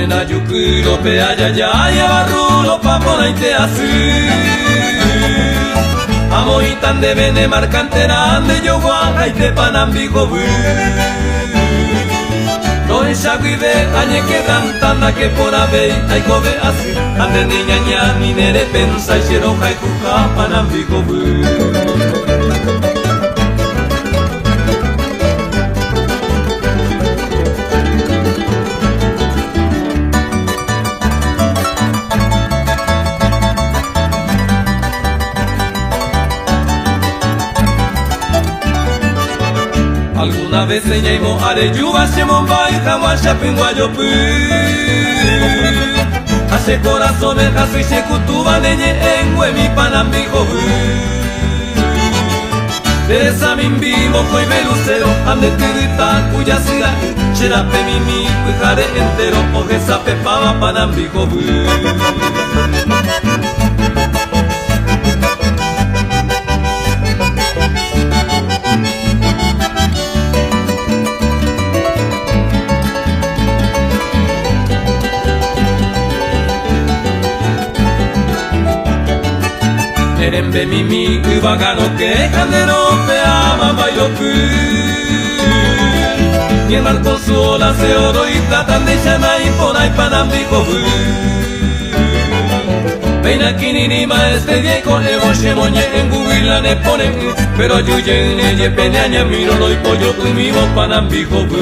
na yukuro pe ayayaya barrulo papona ite asu amo itan de bene marcantera ande yo guanga ite panambigo bu no enxaguide añe que tanta que por abei aiko be asu ande niña ña ni nere pensa xero jai kuka panambigo bu. Alguna vez señaimo are yuba se mombai hamasha pinguayo pu hace corazón el caso y se kutuba neñe engwe mi panambijo bu Teresa mimbimo koi belucero ande tirita cuya sida cherape mimi cuijare entero oje sape pava panambijo bu Erembe mimi ubagano que candero pe ama bailo pu y el marco sola se oro y tratan de llama y por ahí panambico bu Peina kinini maestre dieko evo shemoñe en guila ne pone pero ayuye ne ye peñaña miro lo y pollo tu vivo panambico bu